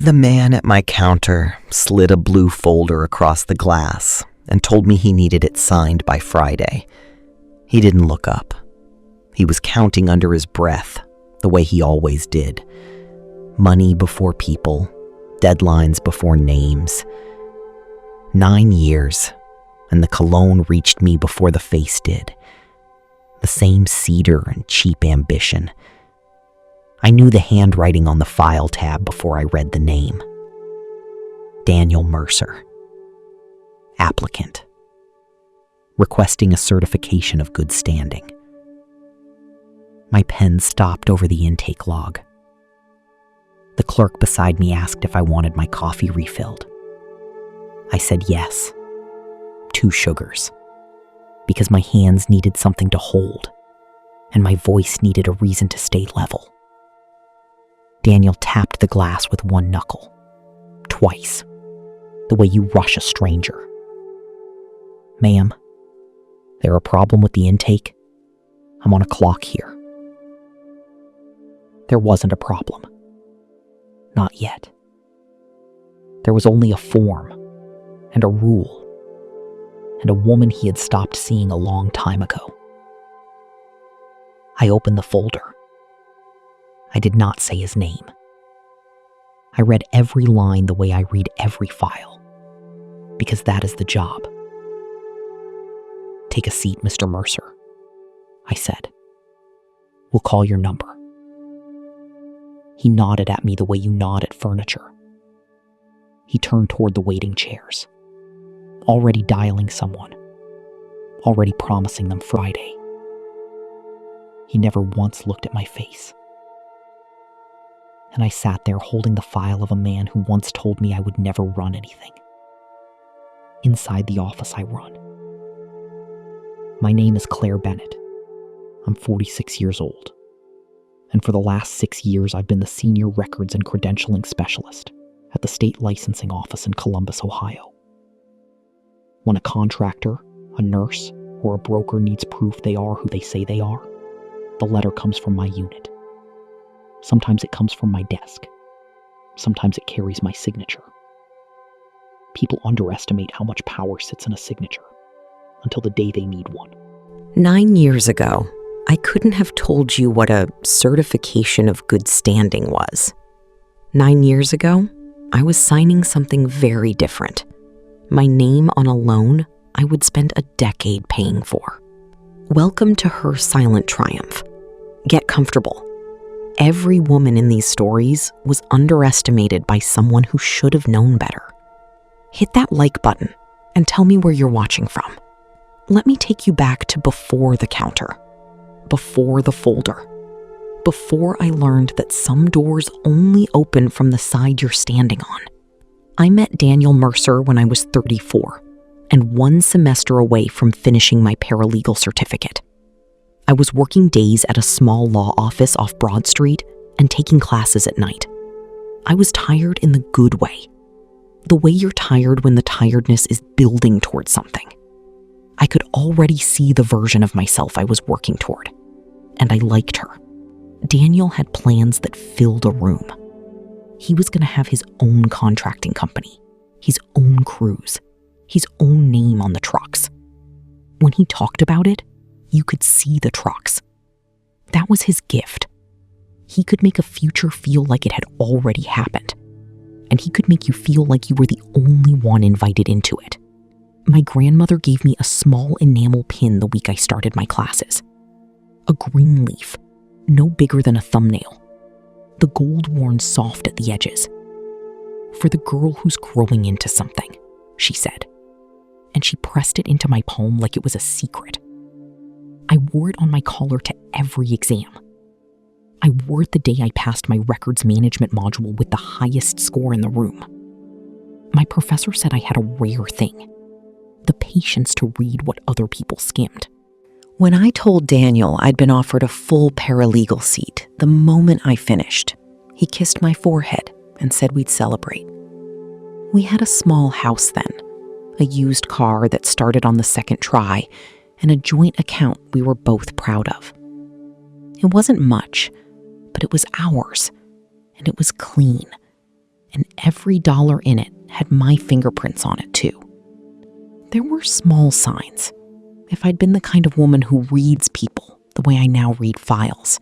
The man at my counter slid a blue folder across the glass and told me he needed it signed by Friday. He didn't look up. He was counting under his breath, the way he always did. Money before people, deadlines before names. 9 years, and the cologne reached me before the face did. The same cedar and cheap ambition. I knew the handwriting on the file tab before I read the name. Daniel Mercer. Applicant. Requesting a certification of good standing. My pen stopped over the intake log. The clerk beside me asked if I wanted my coffee refilled. I said yes. 2 sugars. Because my hands needed something to hold, and my voice needed a reason to stay level. Daniel tapped the glass with 1 knuckle. Twice. The way you rush a stranger. Ma'am, there a problem with the intake? I'm on a clock here. There wasn't a problem. Not yet. There was only a form, and a rule, and a woman he had stopped seeing a long time ago. I opened the folder. I did not say his name. I read every line the way I read every file, because that is the job. Take a seat, Mr. Mercer, I said. We'll call your number. He nodded at me the way you nod at furniture. He turned toward the waiting chairs, already dialing someone, already promising them Friday. He never once looked at my face. And I sat there holding the file of a man who once told me I would never run anything. Inside the office I run. My name is Claire Bennett. I'm 46 years old. And for the last 6 years I've been the senior records and credentialing specialist at the state licensing office in Columbus, Ohio. When a contractor, a nurse, or a broker needs proof they are who they say they are, the letter comes from my unit. Sometimes it comes from my desk. Sometimes it carries my signature. People underestimate how much power sits in a signature until the day they need one. 9 years ago, I couldn't have told you what a certification of good standing was. 9 years ago, I was signing something very different. My name on a loan I would spend a decade paying for. Welcome to her silent triumph. Get comfortable. Every woman in these stories was underestimated by someone who should have known better. Hit that like button and tell me where you're watching from. Let me take you back to before the counter, before the folder, before I learned that some doors only open from the side you're standing on. I met Daniel Mercer when I was 34 and 1 semester away from finishing my paralegal certificate. I was working days at a small law office off Broad Street and taking classes at night. I was tired in the good way. The way you're tired when the tiredness is building towards something. I could already see the version of myself I was working toward, and I liked her. Daniel had plans that filled a room. He was going to have his own contracting company, his own crews, his own name on the trucks. When he talked about it, you could see the trucks. That was his gift. He could make a future feel like it had already happened, and he could make you feel like you were the only one invited into it. My grandmother gave me a small enamel pin the week I started my classes. A green leaf, no bigger than a thumbnail. The gold worn soft at the edges. For the girl who's growing into something, she said. And she pressed it into my palm like it was a secret. I wore it on my collar to every exam. I wore it the day I passed my records management module with the highest score in the room. My professor said I had a rare thing. The patience to read what other people skimmed. When I told Daniel I'd been offered a full paralegal seat the moment I finished, he kissed my forehead and said we'd celebrate. We had a small house then, a used car that started on the second try, and a joint account we were both proud of. It wasn't much, but it was ours, and it was clean, and every dollar in it had my fingerprints on it too. There were small signs. If I'd been the kind of woman who reads people the way I now read files.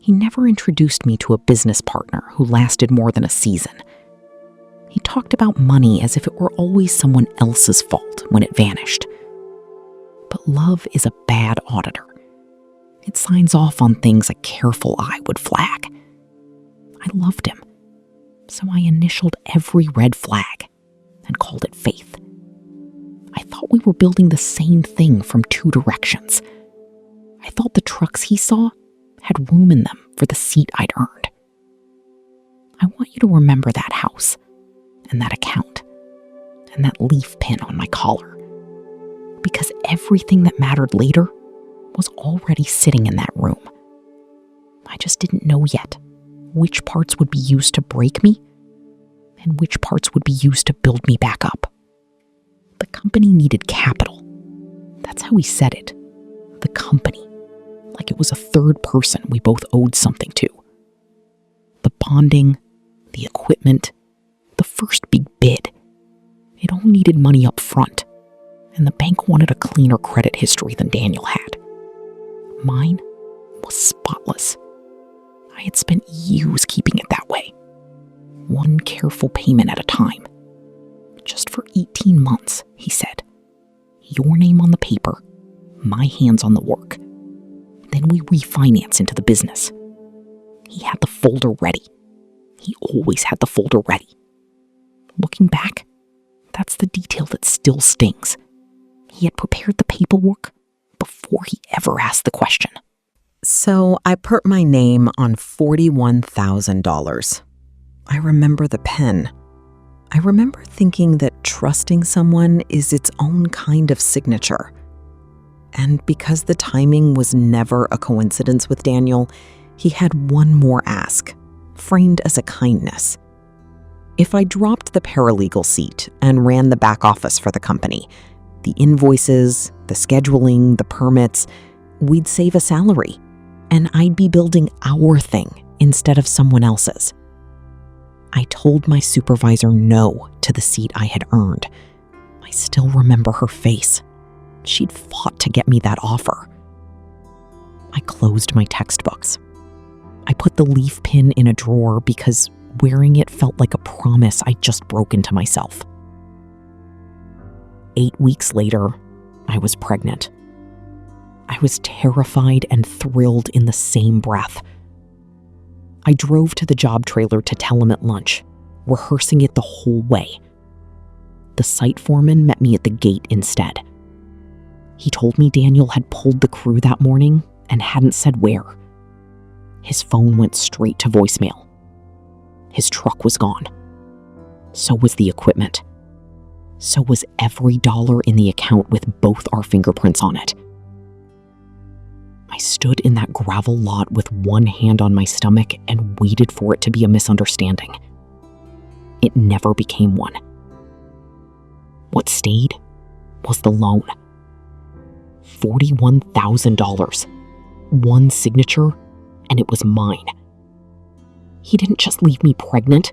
He never introduced me to a business partner who lasted more than a season. He talked about money as if it were always someone else's fault when it vanished. But love is a bad auditor. It signs off on things a careful eye would flag. I loved him, so I initialed every red flag and called it faith. I thought we were building the same thing from two directions. I thought the trucks he saw had room in them for the seat I'd earned. I want you to remember that house, and that account, and that leaf pin on my collar, because everything that mattered later was already sitting in that room. I just didn't know yet which parts would be used to break me and which parts would be used to build me back up. The company needed capital. That's how he said it. The company. Like it was a third person we both owed something to. The bonding, the equipment, the first big bid. It all needed money up front, and the bank wanted a cleaner credit history than Daniel had. Mine was spotless. I had spent years keeping it that way. One careful payment at a time. Just for 18 months, he said. Your name on the paper, my hands on the work. Then we refinance into the business. He had the folder ready. He always had the folder ready. Looking back, that's the detail that still stings. He had prepared the paperwork before he ever asked the question. So I put my name on $41,000. I remember the pen. I remember thinking that trusting someone is its own kind of signature. And because the timing was never a coincidence with Daniel, he had one more ask, framed as a kindness. If I dropped the paralegal seat and ran the back office for the company, the invoices, the scheduling, the permits, we'd save a salary, and I'd be building our thing instead of someone else's. I told my supervisor no to the seat I had earned. I still remember her face. She'd fought to get me that offer. I closed my textbooks. I put the leaf pin in a drawer because wearing it felt like a promise I'd just broken to myself. 8 weeks later, I was pregnant. I was terrified and thrilled in the same breath. I drove to the job trailer to tell him at lunch, rehearsing it the whole way. The site foreman met me at the gate instead. He told me Daniel had pulled the crew that morning and hadn't said where. His phone went straight to voicemail. His truck was gone. So was the equipment. So was every dollar in the account with both our fingerprints on it. I stood in that gravel lot with one hand on my stomach and waited for it to be a misunderstanding. It never became one. What stayed was the loan. $41,000. One signature, and it was mine. He didn't just leave me pregnant.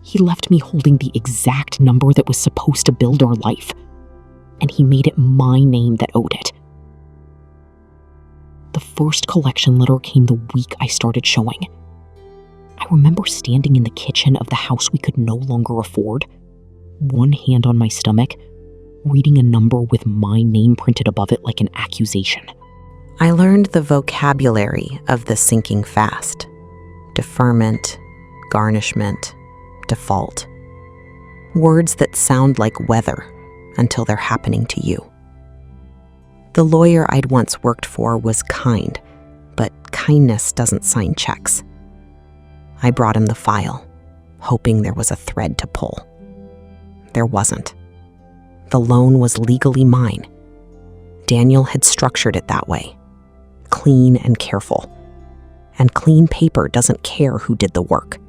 He left me holding the exact number that was supposed to build our life, and he made it my name that owed it. The first collection letter came the week I started showing. I remember standing in the kitchen of the house we could no longer afford, one hand on my stomach, reading a number with my name printed above it like an accusation. I learned the vocabulary of the sinking fast. Deferment, garnishment, default. Words that sound like weather until they're happening to you. The lawyer I'd once worked for was kind, but kindness doesn't sign checks. I brought him the file, hoping there was a thread to pull. There wasn't. The loan was legally mine. Daniel had structured it that way. Clean and careful. And clean paper doesn't care who did the work.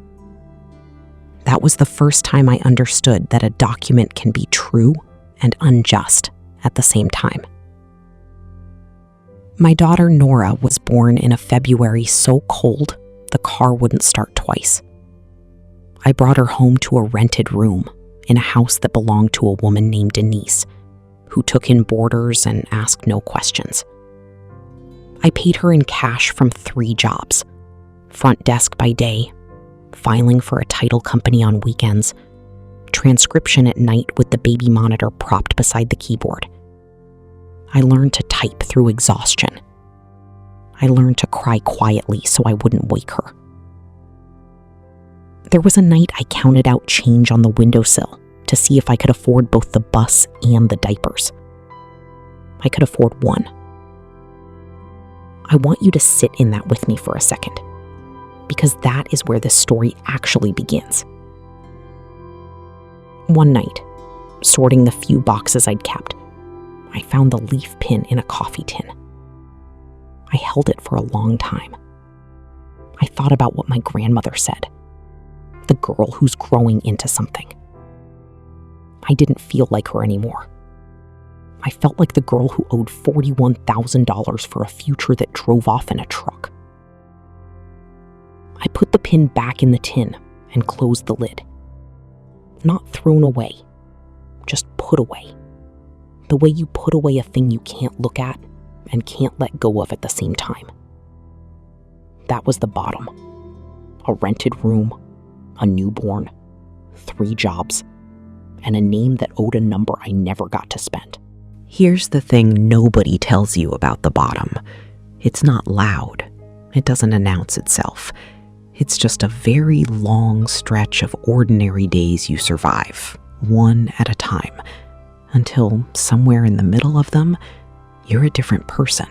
That was the first time I understood that a document can be true and unjust at the same time. My daughter Nora was born in a February so cold the car wouldn't start twice. I brought her home to a rented room in a house that belonged to a woman named Denise, who took in boarders and asked no questions. I paid her in cash from 3 jobs: front desk by day, filing for a title company on weekends, transcription at night with the baby monitor propped beside the keyboard. I learned to type through exhaustion. I learned to cry quietly so I wouldn't wake her. There was a night I counted out change on the windowsill to see if I could afford both the bus and the diapers. I could afford one. I want you to sit in that with me for a second, because that is where this story actually begins. One night, sorting the few boxes I'd kept, I found the leaf pin in a coffee tin. I held it for a long time. I thought about what my grandmother said. The girl who's growing into something. I didn't feel like her anymore. I felt like the girl who owed $41,000 for a future that drove off in a truck. I put the pin back in the tin and closed the lid. Not thrown away, just put away. The way you put away a thing you can't look at and can't let go of at the same time. That was the bottom. A rented room, a newborn, 3 jobs, and a name that owed a number I never got to spend. Here's the thing nobody tells you about the bottom. It's not loud. It doesn't announce itself. It's just a very long stretch of ordinary days you survive, one at a time, until somewhere in the middle of them, you're a different person.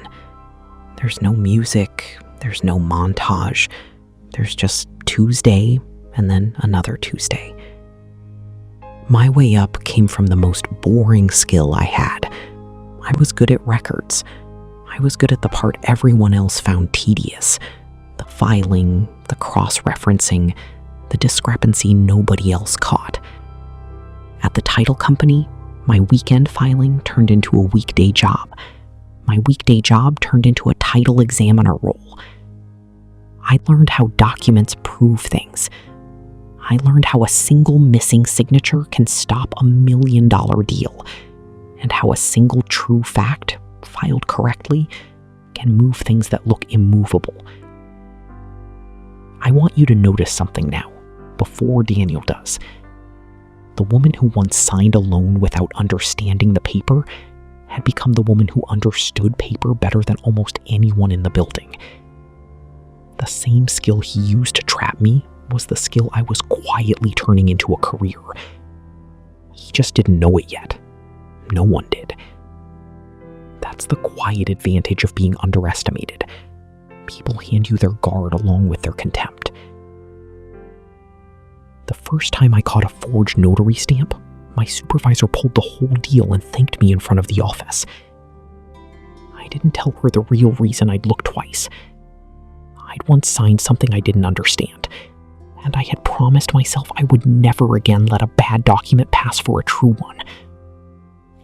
There's no music, there's no montage, there's just Tuesday and then another Tuesday. My way up came from the most boring skill I had. I was good at records. I was good at the part everyone else found tedious. The filing, the cross-referencing, the discrepancy nobody else caught. At the title company, my weekend filing turned into a weekday job. My weekday job turned into a title examiner role. I learned how documents prove things. I learned how a single missing signature can stop $1 million deal, and how a single true fact, filed correctly, can move things that look immovable. I want you to notice something now, before Daniel does. The woman who once signed a loan without understanding the paper had become the woman who understood paper better than almost anyone in the building. The same skill he used to trap me was the skill I was quietly turning into a career. He just didn't know it yet. No one did. That's the quiet advantage of being underestimated. People hand you their guard along with their contempt. The first time I caught a forged notary stamp, my supervisor pulled the whole deal and thanked me in front of the office. I didn't tell her the real reason I'd look twice. I'd once signed something I didn't understand, and I had promised myself I would never again let a bad document pass for a true one.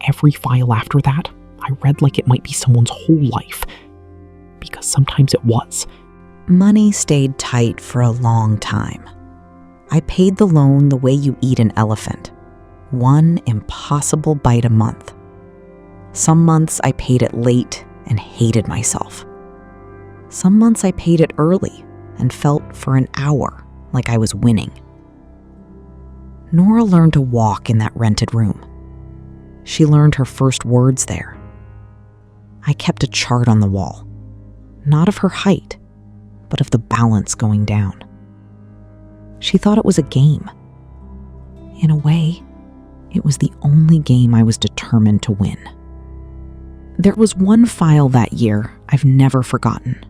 Every file after that, I read like it might be someone's whole life, because sometimes it was. Money stayed tight for a long time. I paid the loan the way you eat an elephant, one impossible bite a month. Some months I paid it late and hated myself. Some months I paid it early and felt for an hour like I was winning. Nora learned to walk in that rented room. She learned her first words there. I kept a chart on the wall, not of her height, but of the balance going down. She thought it was a game. In a way, it was the only game I was determined to win. There was one file that year I've never forgotten.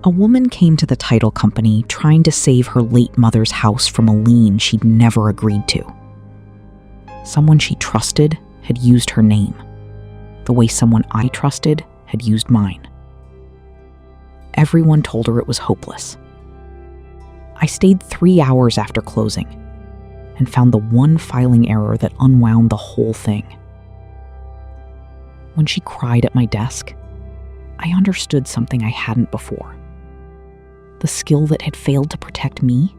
A woman came to the title company trying to save her late mother's house from a lien she'd never agreed to. Someone she trusted had used her name, the way someone I trusted had used mine. Everyone told her it was hopeless. I stayed 3 hours after closing and found the one filing error that unwound the whole thing. When she cried at my desk, I understood something I hadn't before. The skill that had failed to protect me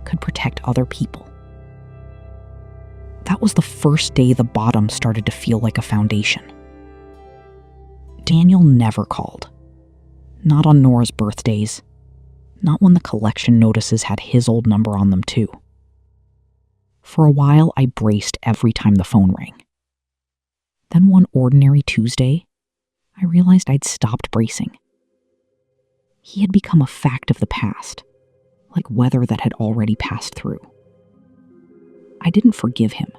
could protect other people. That was the first day the bottom started to feel like a foundation. Daniel never called. Not on Nora's birthdays. Not when the collection notices had his old number on them too. For a while, I braced every time the phone rang. Then one ordinary Tuesday, I realized I'd stopped bracing. He had become a fact of the past, like weather that had already passed through. I didn't forgive him.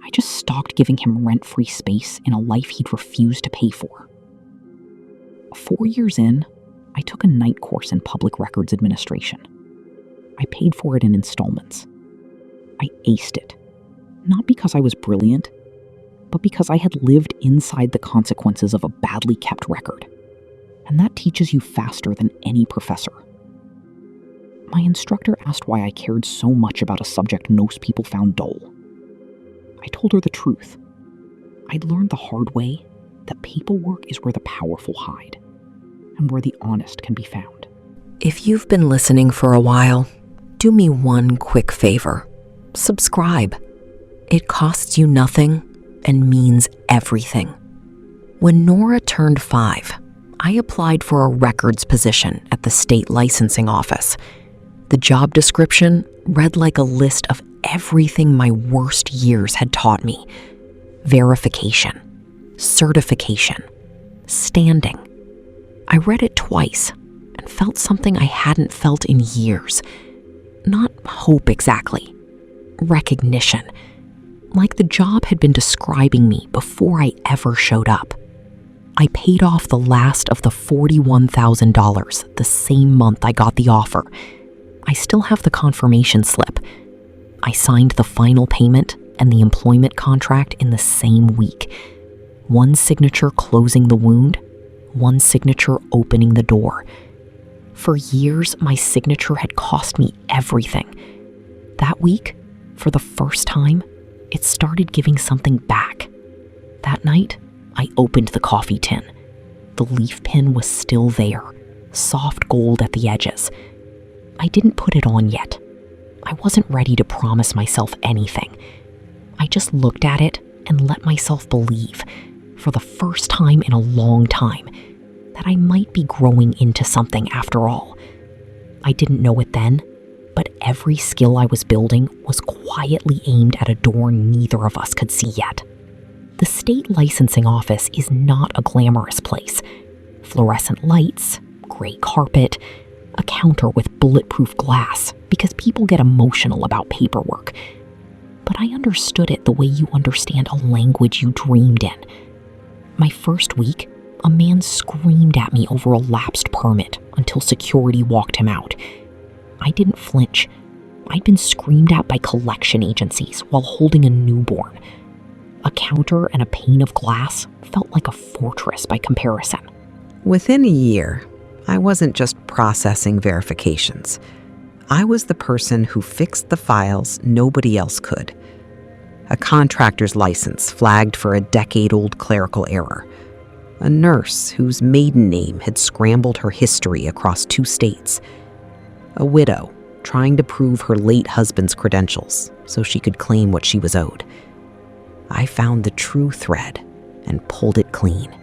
I just stopped giving him rent-free space in a life he'd refused to pay for. 4 years in, I took a night course in public records administration. I paid for it in installments. I aced it, not because I was brilliant, but because I had lived inside the consequences of a badly kept record. And that teaches you faster than any professor. My instructor asked why I cared so much about a subject most people found dull. I told her the truth. I'd learned the hard way that paperwork is where the powerful hide, and where the honest can be found. If you've been listening for a while, do me one quick favor. Subscribe. It costs you nothing and means everything. When Nora turned 5, I applied for a records position at the state licensing office. The job description read like a list of everything my worst years had taught me. Verification, certification, standing. I read it twice and felt something I hadn't felt in years. Not hope exactly. Recognition. Like the job had been describing me before I ever showed up. I paid off the last of the $41,000 the same month I got the offer. I still have the confirmation slip. I signed the final payment and the employment contract in the same week. One signature closing the wound, one signature opening the door. For years, my signature had cost me everything. That week, for the first time, it started giving something back. That night, I opened the coffee tin. The leaf pin was still there, soft gold at the edges. I didn't put it on yet. I wasn't ready to promise myself anything. I just looked at it and let myself believe, for the first time in a long time, that I might be growing into something after all. I didn't know it then, but every skill I was building was quietly aimed at a door neither of us could see yet. The state licensing office is not a glamorous place. Fluorescent lights, gray carpet, a counter with bulletproof glass because people get emotional about paperwork. But I understood it the way you understand a language you dreamed in. My first week, a man screamed at me over a lapsed permit until security walked him out. I didn't flinch. I'd been screamed at by collection agencies while holding a newborn. A counter and a pane of glass felt like a fortress by comparison. Within a year, I wasn't just processing verifications. I was the person who fixed the files nobody else could. A contractor's license flagged for a decade-old clerical error. A nurse whose maiden name had scrambled her history across 2 states. A widow trying to prove her late husband's credentials so she could claim what she was owed. I found the true thread and pulled it clean.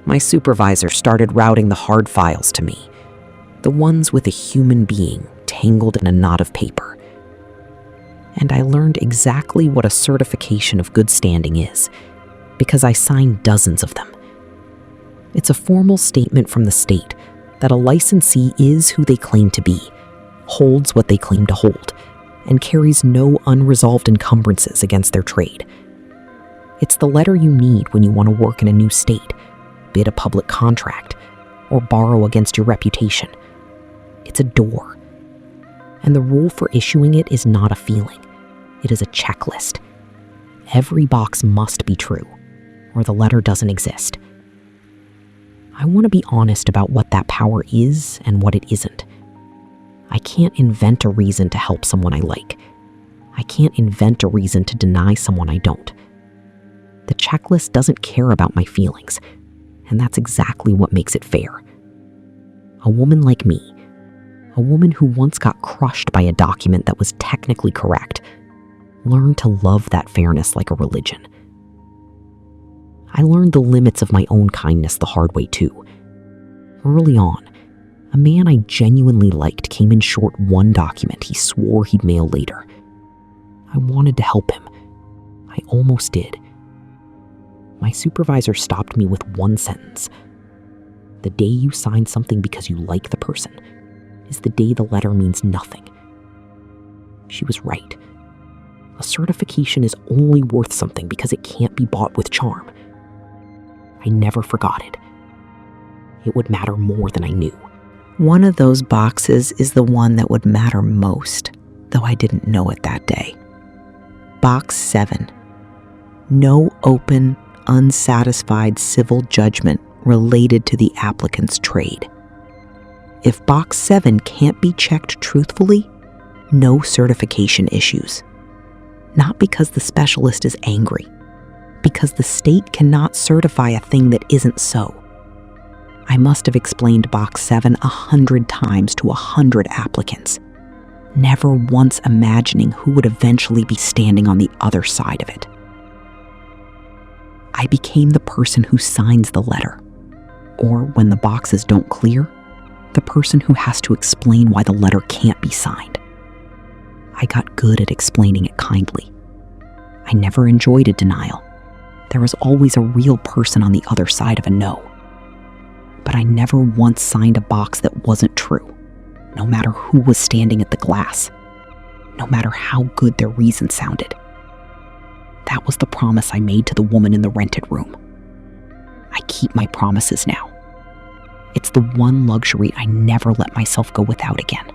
My supervisor started routing the hard files to me, the ones with a human being tangled in a knot of paper. And I learned exactly what a certification of good standing is, because I signed dozens of them. It's a formal statement from the state that a licensee is who they claim to be, holds what they claim to hold, and carries no unresolved encumbrances against their trade. It's the letter you need when you want to work in a new state, bid a public contract, or borrow against your reputation. It's a door. And the rule for issuing it is not a feeling. It is a checklist. Every box must be true, or the letter doesn't exist. I want to be honest about what that power is and what it isn't. I can't invent a reason to help someone I like. I can't invent a reason to deny someone I don't. The checklist doesn't care about my feelings, and that's exactly what makes it fair. A woman like me, A woman who once got crushed by a document that was technically correct learned to love that fairness like a religion. I learned the limits of my own kindness the hard way too. Early on, a man I genuinely liked came in short one document he swore he'd mail later. I wanted to help him. I almost did. My supervisor stopped me with one sentence. The day you sign something because you like the person is the day the letter means nothing. She was right. A certification is only worth something because it can't be bought with charm. I never forgot it. It would matter more than I knew. One of those boxes is the one that would matter most, though I didn't know it that day. Box 7. No open, unsatisfied civil judgment related to the applicant's trade. If Box 7 can't be checked truthfully, no certification issues. Not because the specialist is angry, because the state cannot certify a thing that isn't so. I must have explained Box 7 100 times to 100 applicants, never once imagining who would eventually be standing on the other side of it. I became the person who signs the letter, or when the boxes don't clear, the person who has to explain why the letter can't be signed. I got good at explaining it kindly. I never enjoyed a denial. There was always a real person on the other side of a no. But I never once signed a box that wasn't true, no matter who was standing at the glass, no matter how good their reason sounded. That was the promise I made to the woman in the rented room. I keep my promises now. It's the one luxury I never let myself go without again.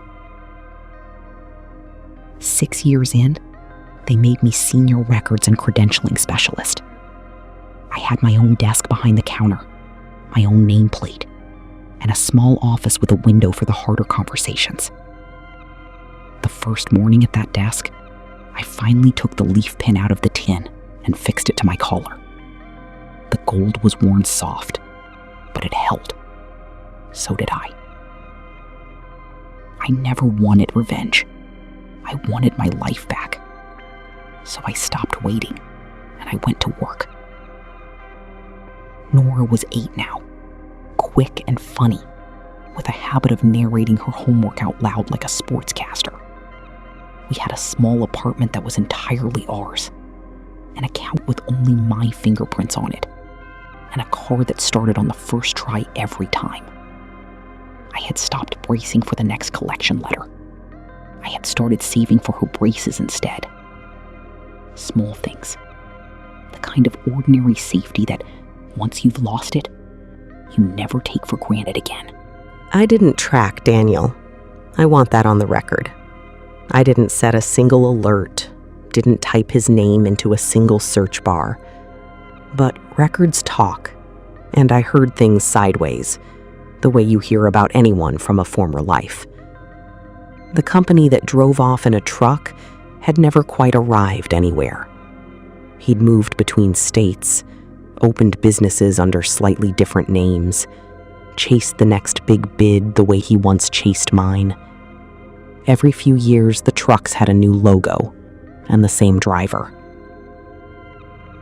6 years in, they made me senior records and credentialing specialist. I had my own desk behind the counter, my own nameplate, and a small office with a window for the harder conversations. The first morning at that desk, I finally took the leaf pin out of the tin and fixed it to my collar. The gold was worn soft, but it held. So did I. I never wanted revenge. I wanted my life back. So I stopped waiting, and I went to work. Nora was 8 now, quick and funny, with a habit of narrating her homework out loud like a sportscaster. We had a small apartment that was entirely ours, an account with only my fingerprints on it, and a car that started on the first try every time. I had stopped bracing for the next collection letter. I had started saving for her braces instead. Small things. The kind of ordinary safety that, once you've lost it, you never take for granted again. I didn't track Daniel. I want that on the record. I didn't set a single alert, didn't type his name into a single search bar. But records talk, and I heard things sideways, the way you hear about anyone from a former life. The company that drove off in a truck had never quite arrived anywhere. He'd moved between states, opened businesses under slightly different names, chased the next big bid the way he once chased mine. Every few years, the trucks had a new logo and the same driver.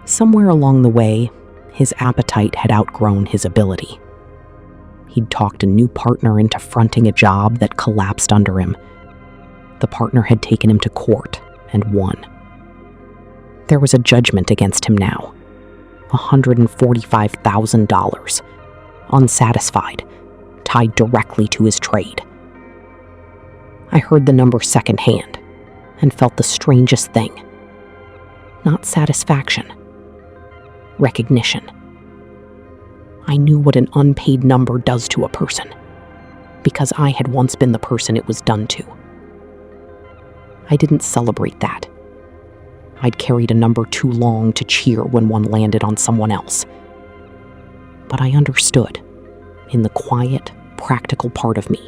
Somewhere along the way, his appetite had outgrown his ability. He'd talked a new partner into fronting a job that collapsed under him. The partner had taken him to court and won. There was a judgment against him now. $145,000. Unsatisfied, tied directly to his trade. I heard the number secondhand and felt the strangest thing. Not satisfaction. Recognition. I knew what an unpaid number does to a person, because I had once been the person it was done to. I didn't celebrate that. I'd carried a number too long to cheer when one landed on someone else. But I understood, in the quiet, practical part of me,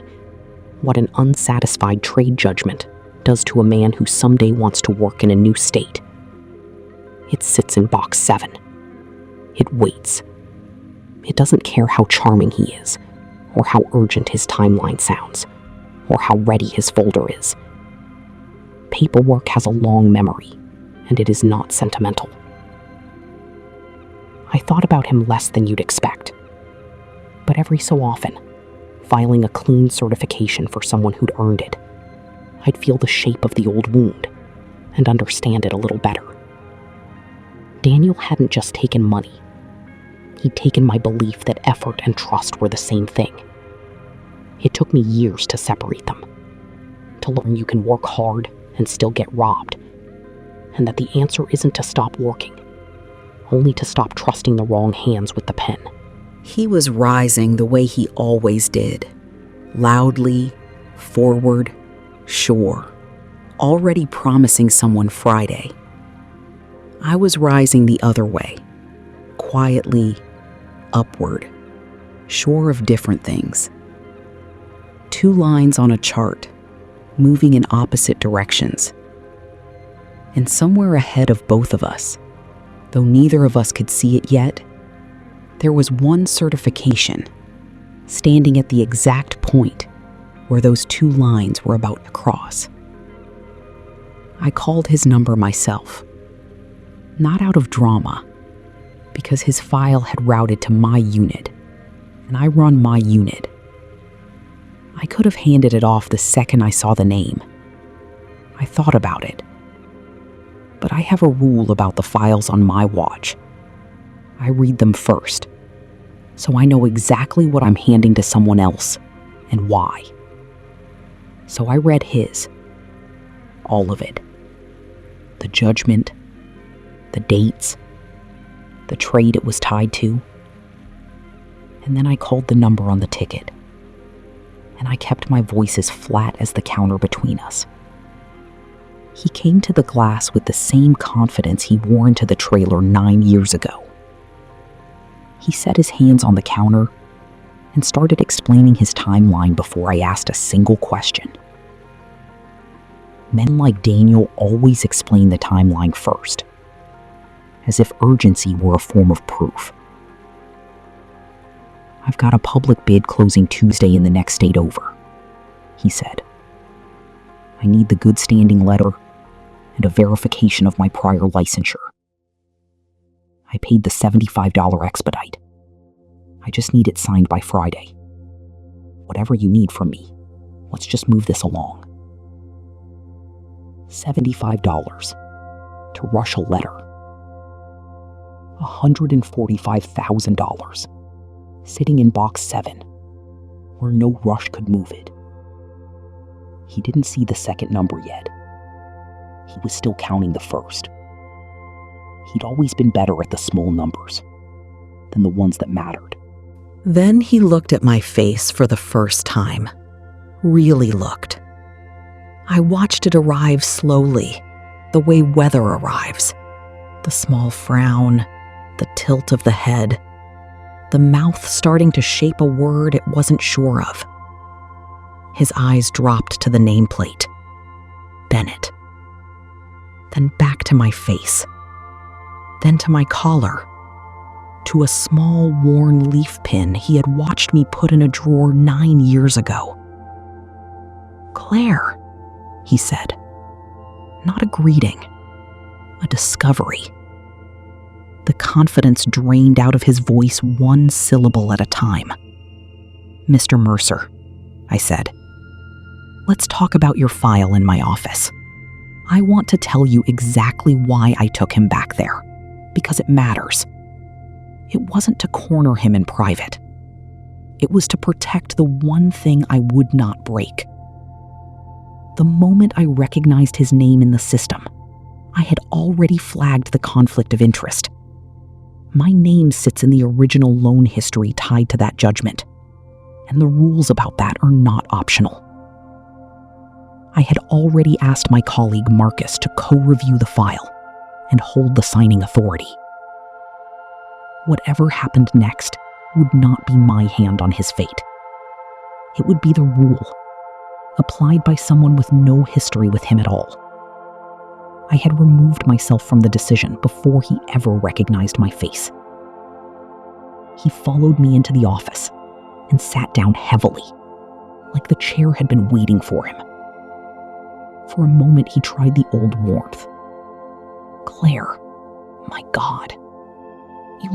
what an unsatisfied trade judgment does to a man who someday wants to work in a new state. It sits in box 7. It waits. It doesn't care how charming he is, or how urgent his timeline sounds, or how ready his folder is. Paperwork has a long memory, and it is not sentimental. I thought about him less than you'd expect. But every so often, filing a clean certification for someone who'd earned it, I'd feel the shape of the old wound and understand it a little better. Daniel hadn't just taken money. He'd taken my belief that effort and trust were the same thing. It took me years to separate them, to learn you can work hard and still get robbed, and that the answer isn't to stop working, only to stop trusting the wrong hands with the pen. He was rising the way he always did, loudly, forward, sure, already promising someone Friday. I was rising the other way, quietly, upward, sure of different things. 2 lines on a chart, moving in opposite directions. And somewhere ahead of both of us, though neither of us could see it yet, there was one certification, standing at the exact point where those 2 lines were about to cross. I called his number myself, not out of drama, because his file had routed to my unit, and I run my unit. I could have handed it off the second I saw the name. I thought about it. But I have a rule about the files on my watch. I read them first, so I know exactly what I'm handing to someone else and why. So I read his. All of it. The judgment, the dates, the trade it was tied to. And then I called the number on the ticket. And I kept my voice as flat as the counter between us. He came to the glass with the same confidence he wore into the trailer 9 years ago. He set his hands on the counter and started explaining his timeline before I asked a single question. Men like Daniel always explain the timeline first, as if urgency were a form of proof. I've got a public bid closing Tuesday in the next state over, he said. I need the good standing letter and a verification of my prior licensure. I paid the $75 expedite. I just need it signed by Friday. Whatever you need from me, let's just move this along. $75 to rush a letter. $145,000 sitting in box 7, where no rush could move it. He didn't see the second number yet. He was still counting the first. He'd always been better at the small numbers than the ones that mattered. Then he looked at my face for the first time. Really looked. I watched it arrive slowly, the way weather arrives. The small frown, the tilt of the head, the mouth starting to shape a word it wasn't sure of. His eyes dropped to the nameplate. Bennett. Then back to my face. Then to my collar. To a small, worn leaf pin he had watched me put in a drawer 9 years ago. Claire, he said. Not a greeting. A discovery. The confidence drained out of his voice one syllable at a time. Mr. Mercer, I said. Let's talk about your file in my office. I want to tell you exactly why I took him back there, because it matters. It wasn't to corner him in private. It was to protect the one thing I would not break. The moment I recognized his name in the system, I had already flagged the conflict of interest. My name sits in the original loan history tied to that judgment, and the rules about that are not optional. I had already asked my colleague Marcus to co-review the file and hold the signing authority. Whatever happened next would not be my hand on his fate. It would be the rule, applied by someone with no history with him at all. I had removed myself from the decision before he ever recognized my face. He followed me into the office and sat down heavily, like the chair had been waiting for him. For a moment, he tried the old warmth. Claire, my God, you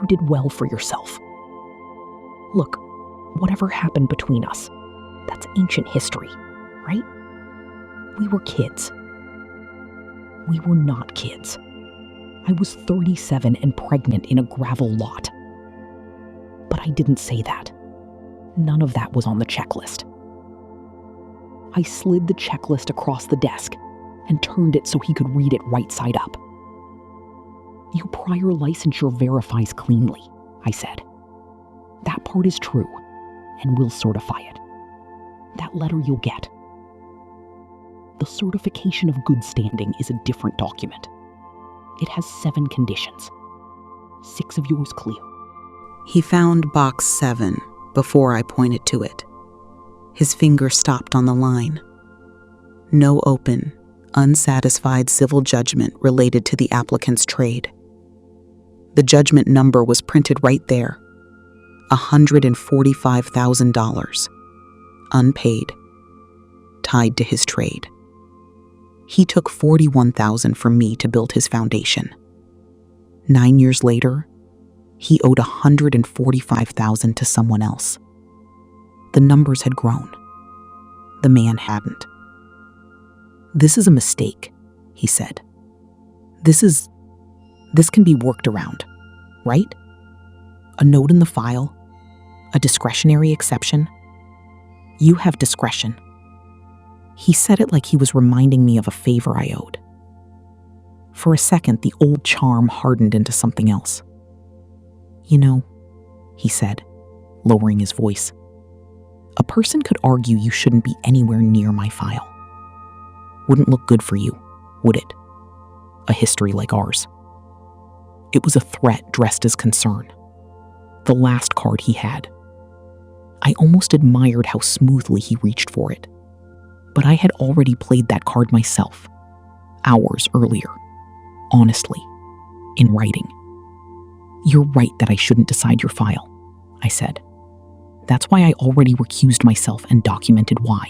did well for yourself. Look, whatever happened between us, that's ancient history, right? We were kids. We were not kids. I was 37 and pregnant in a gravel lot. But I didn't say that. None of that was on the checklist. I slid the checklist across the desk and turned it so he could read it right side up. Your prior licensure verifies cleanly, I said. That part is true, and we'll certify it. That letter you'll get. The certification of good standing is a different document. It has 7 conditions. 6 of yours clear. He found box 7 before I pointed to it. His finger stopped on the line. No open, unsatisfied civil judgment related to the applicant's trade. The judgment number was printed right there. $145,000. Unpaid. Tied to his trade. He took $41,000 from me to build his foundation. 9 years later, he owed $145,000 to someone else. The numbers had grown. The man hadn't. This is a mistake, he said. This can be worked around, right? A note in the file, a discretionary exception. You have discretion. He said it like he was reminding me of a favor I owed. For a second, the old charm hardened into something else. You know, he said, lowering his voice, a person could argue you shouldn't be anywhere near my file. Wouldn't look good for you, would it? A history like ours. It was a threat dressed as concern. The last card he had. I almost admired how smoothly he reached for it. But I had already played that card myself, hours earlier, honestly, in writing. You're right that I shouldn't decide your file, I said. That's why I already recused myself and documented why.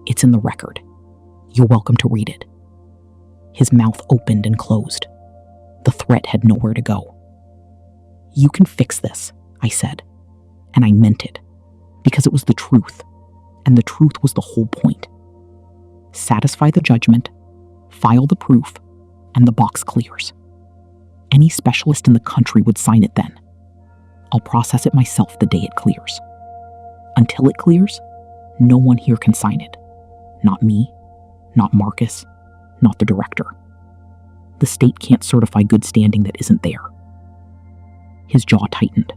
It's in the record. You're welcome to read it. His mouth opened and closed. The threat had nowhere to go. You can fix this, I said, and I meant it, because it was the truth, and the truth was the whole point. Satisfy the judgment, file the proof, and the box clears. Any specialist in the country would sign it then. I'll process it myself the day it clears. Until it clears, no one here can sign it. Not me, not Marcus, not the director. The state can't certify good standing that isn't there. His jaw tightened,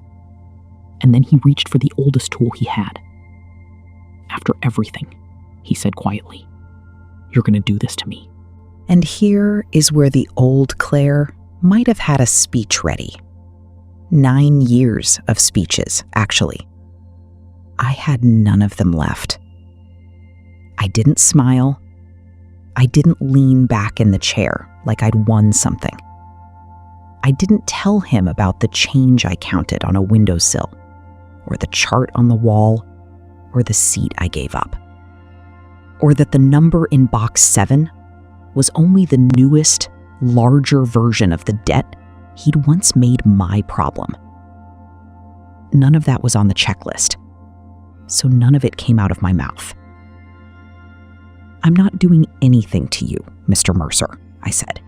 and then he reached for the oldest tool he had. After everything, he said quietly, you're going to do this to me. And here is where the old Claire might have had a speech ready. 9 years of speeches, actually. I had none of them left. I didn't smile. I didn't lean back in the chair like I'd won something. I didn't tell him about the change I counted on a windowsill, or the chart on the wall, or the seat I gave up. Or that the number in box 7 was only the newest, larger version of the debt he'd once made my problem. None of that was on the checklist, so none of it came out of my mouth. I'm not doing anything to you, Mr. Mercer, I said.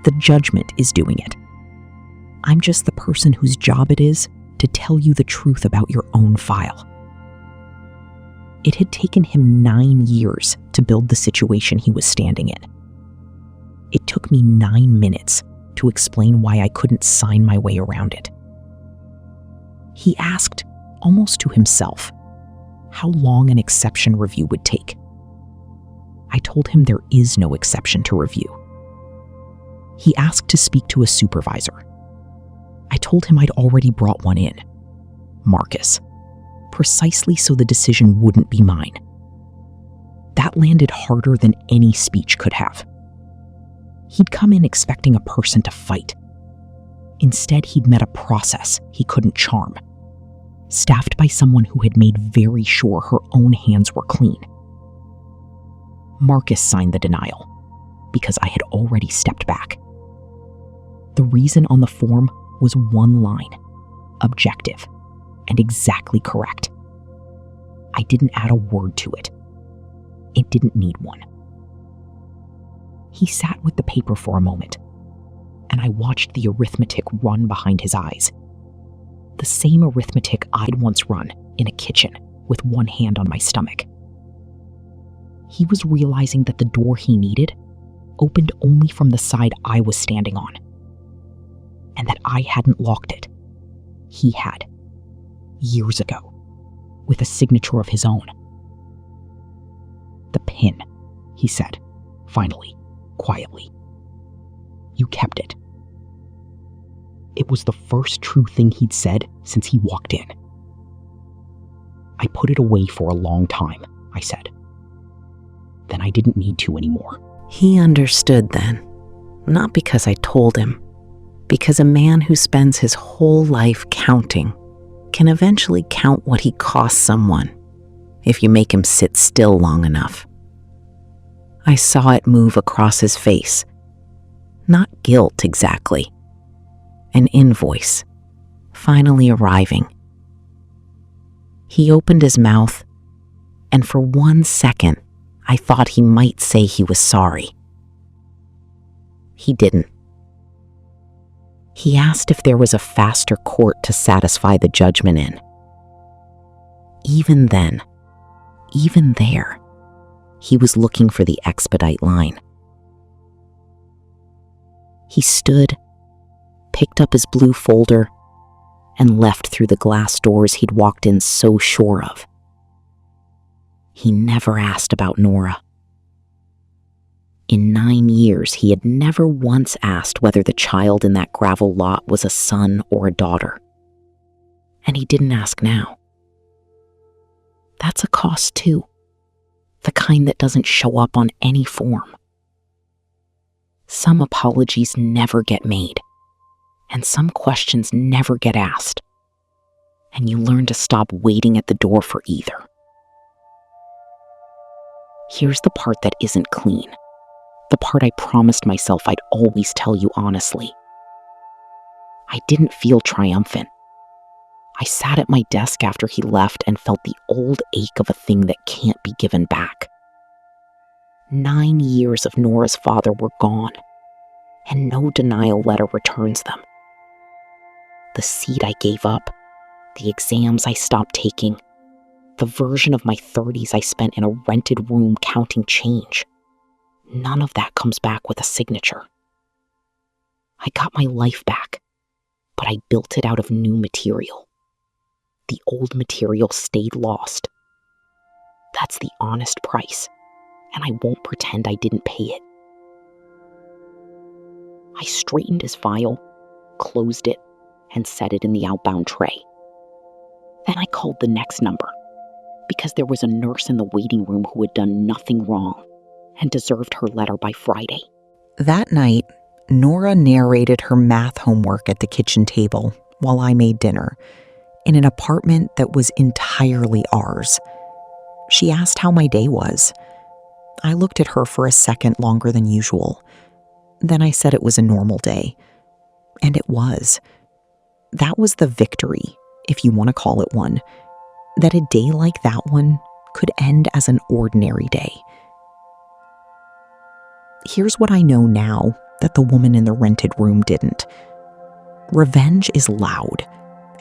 The judgment is doing it. I'm just the person whose job it is to tell you the truth about your own file. It had taken him 9 years to build the situation he was standing in. It took me 9 minutes to explain why I couldn't sign my way around it. He asked, almost to himself, how long an exception review would take. I told him there is no exception to review. He asked to speak to a supervisor. I told him I'd already brought one in, Marcus, precisely so the decision wouldn't be mine. That landed harder than any speech could have. He'd come in expecting a person to fight. Instead, he'd met a process he couldn't charm. staffed by someone who had made very sure her own hands were clean. Marcus signed the denial, because I had already stepped back. The reason on the form was one line, objective, and exactly correct. I didn't add a word to it. It didn't need one. He sat with the paper for a moment, and I watched the arithmetic run behind his eyes. The same arithmetic I'd once run in a kitchen with one hand on my stomach. He was realizing that the door he needed opened only from the side I was standing on, and that I hadn't locked it. He had, years ago, with a signature of his own. "The pin," he said, finally, quietly. "You kept it." It was the first true thing he'd said since he walked in. "I put it away for a long time," I said. "Then I didn't need to anymore." He understood then, not because I told him, because a man who spends his whole life counting can eventually count what he costs someone if you make him sit still long enough. I saw it move across his face. Not guilt exactly. An invoice, finally arriving. He opened his mouth, and for 1 second, I thought he might say he was sorry. He didn't. He asked if there was a faster court to satisfy the judgment in. Even then, even there, he was looking for the expedite line. He stood, picked up his blue folder, and left through the glass doors he'd walked in so sure of. He never asked about Nora. In 9 years, he had never once asked whether the child in that gravel lot was a son or a daughter. And he didn't ask now. That's a cost too, the kind that doesn't show up on any form. Some apologies never get made, and some questions never get asked, and you learn to stop waiting at the door for either. Here's the part that isn't clean, the part I promised myself I'd always tell you honestly. I didn't feel triumphant. I sat at my desk after he left and felt the old ache of a thing that can't be given back. 9 years of Nora's father were gone, and no denial letter returns them. The seat I gave up, the exams I stopped taking, the version of my 30s I spent in a rented room counting change. None of that comes back with a signature. I got my life back, but I built it out of new material. The old material stayed lost. That's the honest price, and I won't pretend I didn't pay it. I straightened his file, closed it, and set it in the outbound tray. Then I called the next number, because there was a nurse in the waiting room who had done nothing wrong and deserved her letter by Friday. That night, Nora narrated her math homework at the kitchen table while I made dinner, in an apartment that was entirely ours. She asked how my day was. I looked at her for a second longer than usual. Then I said it was a normal day. And it was. That was the victory, if you want to call it one, that a day like that one could end as an ordinary day. Here's what I know now that the woman in the rented room didn't. Revenge is loud,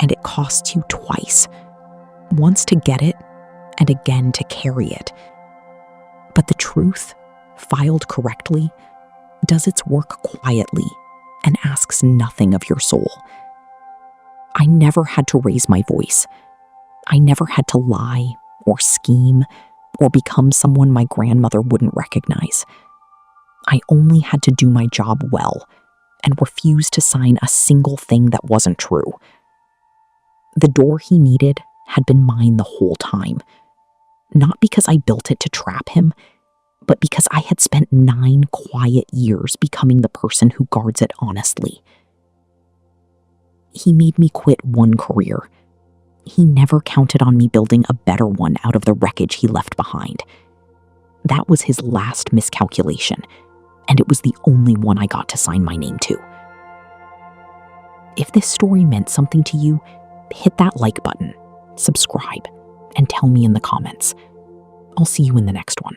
and it costs you twice. Once to get it, and again to carry it. But the truth, filed correctly, does its work quietly and asks nothing of your soul. I never had to raise my voice. I never had to lie or scheme or become someone my grandmother wouldn't recognize. I only had to do my job well and refuse to sign a single thing that wasn't true. The door he needed had been mine the whole time, not because I built it to trap him, but because I had spent 9 quiet years becoming the person who guards it honestly. He made me quit one career. he never counted on me building a better one out of the wreckage he left behind. That was his last miscalculation, and it was the only one I got to sign my name to. If this story meant something to you, hit that like button, subscribe, and tell me in the comments. I'll see you in the next one.